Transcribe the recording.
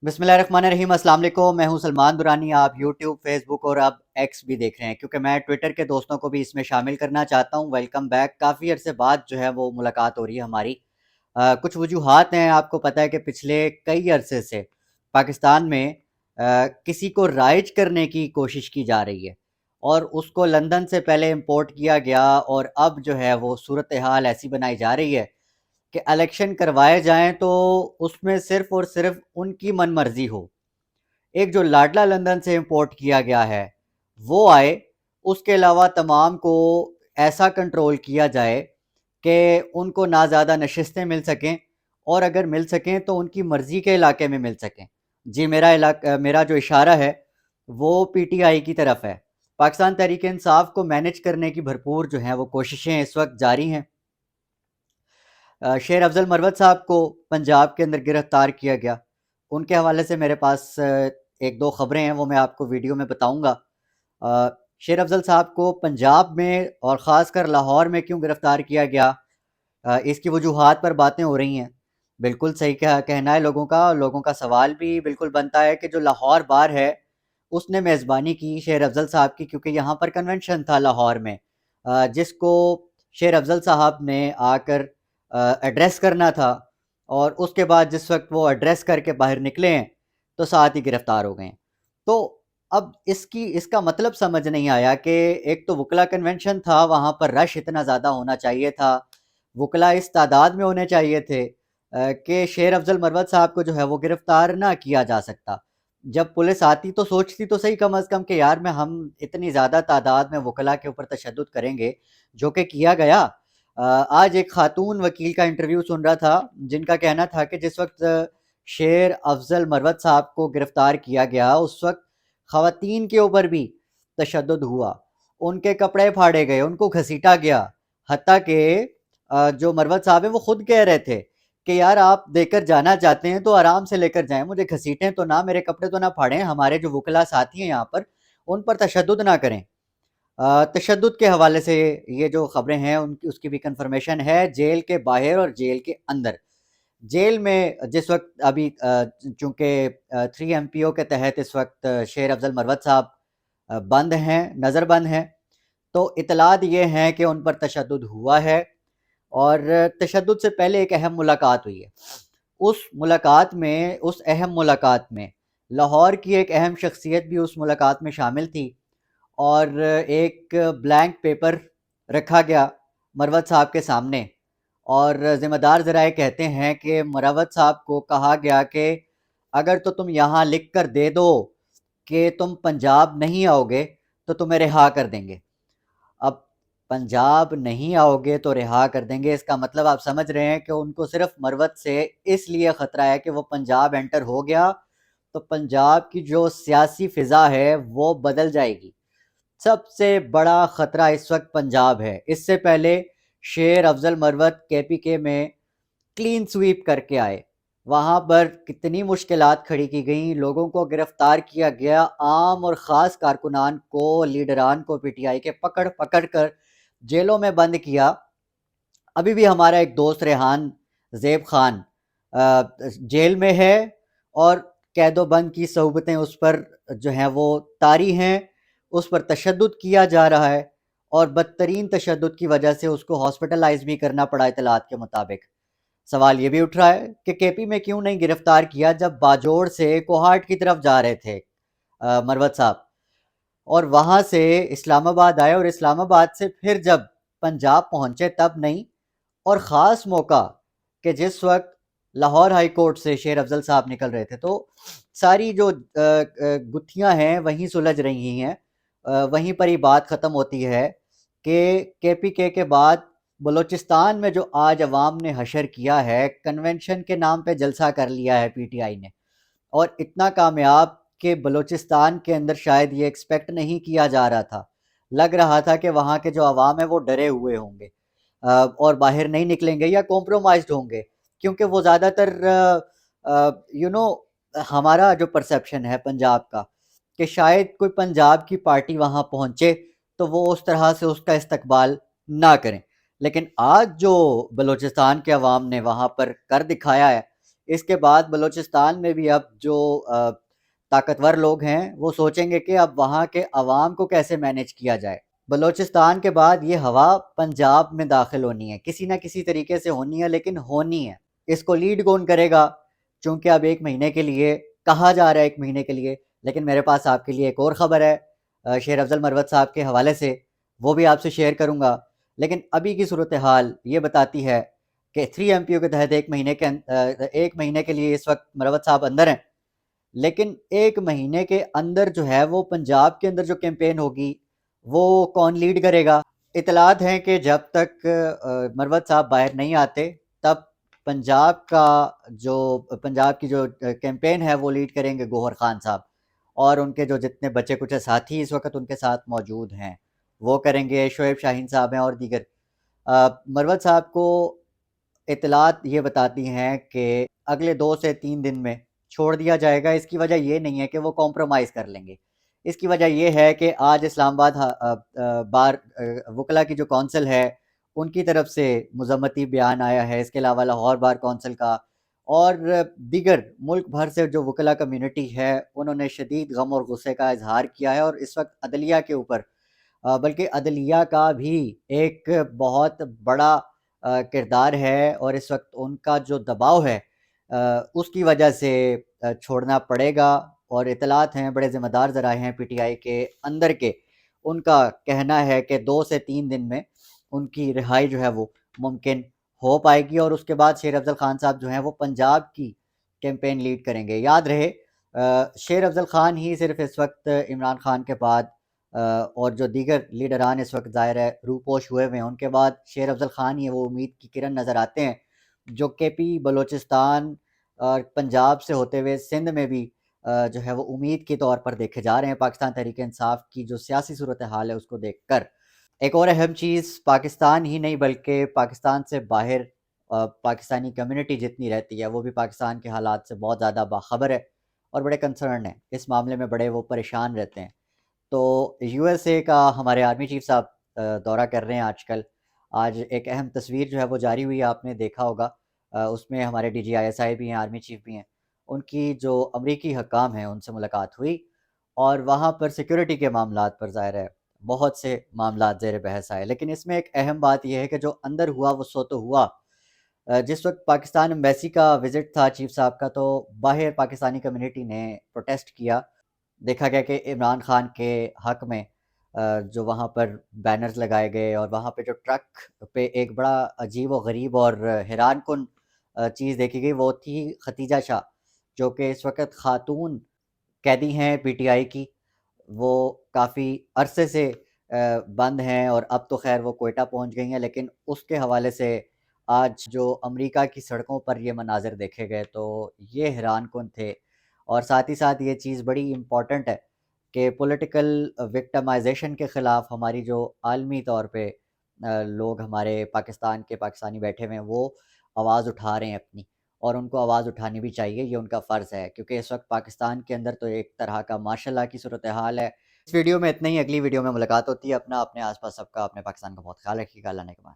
بسم اللہ الرحمن الرحیم۔ السلام علیکم، میں ہوں سلمان دورانی۔ آپ یوٹیوب، فیس بک اور اب ایکس بھی دیکھ رہے ہیں، کیونکہ میں ٹویٹر کے دوستوں کو بھی اس میں شامل کرنا چاہتا ہوں۔ Welcome back. کافی عرصے بعد جو ہے وہ ملاقات ہو رہی ہے ہماری۔ کچھ وجوہات ہیں، آپ کو پتہ ہے کہ پچھلے کئی عرصے سے پاکستان میں کسی کو رائج کرنے کی کوشش کی جا رہی ہے، اور اس کو لندن سے پہلے امپورٹ کیا گیا، اور اب جو ہے وہ صورتحال ایسی بنائی جا رہی ہے کہ الیکشن کروائے جائیں تو اس میں صرف اور صرف ان کی من مرضی ہو۔ ایک جو لاڈلا لندن سے امپورٹ کیا گیا ہے وہ آئے، اس کے علاوہ تمام کو ایسا کنٹرول کیا جائے کہ ان کو نہ زیادہ نشستیں مل سکیں، اور اگر مل سکیں تو ان کی مرضی کے علاقے میں مل سکیں۔ جی، میرا جو اشارہ ہے وہ پی ٹی آئی کی طرف ہے۔ پاکستان تحریک انصاف کو مینج کرنے کی بھرپور جو ہیں وہ کوششیں اس وقت جاری ہیں۔ شیر افضل مروت صاحب کو پنجاب کے اندر گرفتار کیا گیا، ان کے حوالے سے میرے پاس ایک دو خبریں ہیں، وہ میں آپ کو ویڈیو میں بتاؤں گا۔ شیر افضل صاحب کو پنجاب میں اور خاص کر لاہور میں کیوں گرفتار کیا گیا، اس کی وجوہات پر باتیں ہو رہی ہیں۔ بالکل صحیح کہنا ہے لوگوں کا، اور لوگوں کا سوال بھی بالکل بنتا ہے کہ جو لاہور بار ہے اس نے میزبانی کی شیر افضل صاحب کی، کیونکہ یہاں پر کنونشن تھا لاہور میں، جس کو شیر افضل صاحب نے آ کر ایڈریس کرنا تھا، اور اس کے بعد جس وقت وہ ایڈریس کر کے باہر نکلے ہیں تو ساتھ ہی گرفتار ہو گئے ہیں۔ تو اب اس کا مطلب سمجھ نہیں آیا کہ ایک تو وکلا کنونشن تھا، وہاں پر رش اتنا زیادہ ہونا چاہیے تھا، وکلا اس تعداد میں ہونے چاہیے تھے کہ شیر افضل مروت صاحب کو جو ہے وہ گرفتار نہ کیا جا سکتا۔ جب پولیس آتی تو سوچتی تو صحیح کم از کم کہ یار میں ہم اتنی زیادہ تعداد میں وکلا کے اوپر تشدد کریں گے، جو کہ کیا گیا۔ آج ایک خاتون وکیل کا انٹرویو سن رہا تھا، جن کا کہنا تھا کہ جس وقت شیر افضل مروت صاحب کو گرفتار کیا گیا اس وقت خواتین کے اوپر بھی تشدد ہوا، ان کے کپڑے پھاڑے گئے، ان کو گھسیٹا گیا، حتیٰ کہ جو مروت صاحب ہیں وہ خود کہہ رہے تھے کہ یار آپ دے کر جانا چاہتے ہیں تو آرام سے لے کر جائیں، مجھے گھسیٹیں تو نہ، میرے کپڑے تو نہ پھاڑیں، ہمارے جو وکلا ساتھی ہیں یہاں پر ان پر تشدد نہ کریں۔ تشدد کے حوالے سے یہ جو خبریں ہیں اس کی بھی کنفرمیشن ہے، جیل کے باہر اور جیل کے اندر۔ جیل میں جس وقت ابھی چونکہ 3 MPO کے تحت اس وقت شیر افضل مروت صاحب بند ہیں، نظر بند ہیں، تو اطلاعات یہ ہیں کہ ان پر تشدد ہوا ہے، اور تشدد سے پہلے ایک اہم ملاقات ہوئی ہے۔ اس اہم ملاقات میں لاہور کی ایک اہم شخصیت بھی اس ملاقات میں شامل تھی، اور ایک بلینک پیپر رکھا گیا مروت صاحب کے سامنے، اور ذمہ دار ذرائع کہتے ہیں کہ مروت صاحب کو کہا گیا کہ اگر تو تم یہاں لکھ کر دے دو کہ تم پنجاب نہیں آؤ گے تو تمہیں رہا کر دیں گے۔ اب پنجاب نہیں آؤ گے تو رہا کر دیں گے، اس کا مطلب آپ سمجھ رہے ہیں کہ ان کو صرف مروت سے اس لیے خطرہ ہے کہ وہ پنجاب انٹر ہو گیا تو پنجاب کی جو سیاسی فضا ہے وہ بدل جائے گی۔ سب سے بڑا خطرہ اس وقت پنجاب ہے۔ اس سے پہلے شیر افضل مروت KPK میں کلین سویپ کر کے آئے، وہاں پر کتنی مشکلات کھڑی کی گئیں، لوگوں کو گرفتار کیا گیا، عام اور خاص کارکنان کو، لیڈران کو PTI کے پکڑ پکڑ کر جیلوں میں بند کیا۔ ابھی بھی ہمارا ایک دوست ریحان زیب خان جیل میں ہے، اور قید و بند کی صعوبتیں اس پر جو ہیں وہ طاری ہیں، اس پر تشدد کیا جا رہا ہے، اور بدترین تشدد کی وجہ سے اس کو ہاسپٹلائز بھی کرنا پڑا اطلاعات کے مطابق۔ سوال یہ بھی اٹھ رہا ہے کہ KP میں کیوں نہیں گرفتار کیا جب باجوڑ سے کوہاٹ کی طرف جا رہے تھے مروت صاحب، اور وہاں سے اسلام آباد آئے، اور اسلام آباد سے پھر جب پنجاب پہنچے تب نہیں، اور خاص موقع کہ جس وقت لاہور ہائی کورٹ سے شیر افضل صاحب نکل رہے تھے۔ تو ساری جو گتھیاں ہیں وہیں سلجھ رہی ہیں، وہیں پر ہی بات ختم ہوتی ہے کہ KPK کے بعد بلوچستان میں جو آج عوام نے حشر کیا ہے، کنونشن کے نام پہ جلسہ کر لیا ہے PTI نے، اور اتنا کامیاب کہ بلوچستان کے اندر شاید یہ ایکسپیکٹ نہیں کیا جا رہا تھا۔ لگ رہا تھا کہ وہاں کے جو عوام ہیں وہ ڈرے ہوئے ہوں گے، اور باہر نہیں نکلیں گے یا کمپرومائزڈ ہوں گے، کیونکہ وہ زیادہ تر یو نو ہمارا جو پرسیپشن ہے پنجاب کا کہ شاید کوئی پنجاب کی پارٹی وہاں پہنچے تو وہ اس طرح سے اس کا استقبال نہ کریں، لیکن آج جو بلوچستان کے عوام نے وہاں پر کر دکھایا ہے، اس کے بعد بلوچستان میں بھی اب جو طاقتور لوگ ہیں وہ سوچیں گے کہ اب وہاں کے عوام کو کیسے مینیج کیا جائے۔ بلوچستان کے بعد یہ ہوا پنجاب میں داخل ہونی ہے، کسی نہ کسی طریقے سے ہونی ہے، لیکن ہونی ہے۔ اس کو لیڈ کون کرے گا؟ چونکہ اب 1 مہینے کے لیے کہا جا رہا ہے، 1 مہینے کے لیے، لیکن میرے پاس آپ کے لیے ایک اور خبر ہے شیر افضل مروت صاحب کے حوالے سے، وہ بھی آپ سے شیئر کروں گا۔ لیکن ابھی کی صورتحال یہ بتاتی ہے کہ 3 MPO کے تحت 1 مہینے کے لیے اس وقت مروت صاحب اندر ہیں، لیکن 1 مہینے کے اندر جو ہے وہ پنجاب کے اندر جو کیمپین ہوگی وہ کون لیڈ کرے گا؟ اطلاعات ہیں کہ جب تک مروت صاحب باہر نہیں آتے تب پنجاب کی جو کیمپین ہے وہ لیڈ کریں گے گوہر خان صاحب، اور ان کے جو جتنے بچے کچھ ساتھی اس وقت ان کے ساتھ موجود ہیں وہ کریں گے، شعیب شاہین صاحب ہیں اور دیگر۔ مروت صاحب کو اطلاعات یہ بتاتی ہیں کہ اگلے 2 سے 3 دن میں چھوڑ دیا جائے گا۔ اس کی وجہ یہ نہیں ہے کہ وہ کمپرومائز کر لیں گے، اس کی وجہ یہ ہے کہ آج اسلام آباد بار وکلا کی جو کونسل ہے ان کی طرف سے مذمتی بیان آیا ہے، اس کے علاوہ لاہور بار کونسل کا اور دیگر ملک بھر سے جو وکلا کمیونٹی ہے انہوں نے شدید غم اور غصے کا اظہار کیا ہے، اور اس وقت عدلیہ کے اوپر بلکہ عدلیہ کا بھی ایک بہت بڑا کردار ہے، اور اس وقت ان کا جو دباؤ ہے اس کی وجہ سے چھوڑنا پڑے گا۔ اور اطلاعات ہیں، بڑے ذمہ دار ذرائع ہیں PTI کے اندر کے، ان کا کہنا ہے کہ 2 سے 3 دن میں ان کی رہائی جو ہے وہ ممکن ہو پائے گی، اور اس کے بعد شیر افضل خان صاحب جو ہیں وہ پنجاب کی کیمپین لیڈ کریں گے۔ یاد رہے شیر افضل خان ہی صرف اس وقت عمران خان کے بعد اور جو دیگر لیڈران اس وقت ظاہر ہے روپوش ہوئے ہوئے ہیں، ان کے بعد شیر افضل خان ہی وہ امید کی کرن نظر آتے ہیں جو KP بلوچستان اور پنجاب سے ہوتے ہوئے سندھ میں بھی جو ہے وہ امید کے طور پر دیکھے جا رہے ہیں، پاکستان تحریک انصاف کی جو سیاسی صورتحال ہے اس کو دیکھ کر۔ ایک اور اہم چیز، پاکستان ہی نہیں بلکہ پاکستان سے باہر پاکستانی کمیونٹی جتنی رہتی ہے وہ بھی پاکستان کے حالات سے بہت زیادہ باخبر ہے اور بڑے کنسرن ہیں اس معاملے میں، بڑے وہ پریشان رہتے ہیں۔ تو USA کا ہمارے آرمی چیف صاحب دورہ کر رہے ہیں آج کل۔ آج ایک اہم تصویر جو ہے وہ جاری ہوئی ہے، آپ نے دیکھا ہوگا، اس میں ہمارے DG ISI بھی ہیں، آرمی چیف بھی ہیں، ان کی جو امریکی حکام ہیں ان سے ملاقات ہوئی، اور وہاں پر سیکورٹی کے معاملات پر ظاہر ہے بہت سے معاملات زیر بحث آئے، لیکن اس میں ایک اہم بات یہ ہے کہ جو اندر ہوا وہ سو تو ہوا۔ جس وقت پاکستان ایمبیسی کا وزٹ تھا چیف صاحب کا، تو باہر پاکستانی کمیونٹی نے پروٹیسٹ کیا، دیکھا گیا کہ عمران خان کے حق میں جو وہاں پر بینرز لگائے گئے، اور وہاں پہ جو ٹرک پہ ایک بڑا عجیب و غریب اور حیران کن چیز دیکھی گئی، وہ تھی ختیجہ شاہ، جو کہ اس وقت خاتون قیدی ہیں PTI کی، وہ کافی عرصے سے بند ہیں، اور اب تو خیر وہ کوئٹہ پہنچ گئی ہیں، لیکن اس کے حوالے سے آج جو امریکہ کی سڑکوں پر یہ مناظر دیکھے گئے تو یہ حیران کن تھے۔ اور ساتھ ہی ساتھ یہ چیز بڑی امپورٹنٹ ہے کہ پولیٹیکل وکٹمائزیشن کے خلاف ہماری جو عالمی طور پہ لوگ ہمارے پاکستان کے پاکستانی بیٹھے ہوئے ہیں وہ آواز اٹھا رہے ہیں اپنی، اور ان کو آواز اٹھانی بھی چاہیے، یہ ان کا فرض ہے، کیونکہ اس وقت پاکستان کے اندر تو ایک طرح کا ماشاءاللہ کی صورتحال ہے۔ اس ویڈیو میں اتنا ہی، اگلی ویڈیو میں ملاقات ہوتی ہے۔ اپنے آس پاس سب کا، اپنے پاکستان کا بہت خیال رکھیے گا۔ اللہ نے کمان۔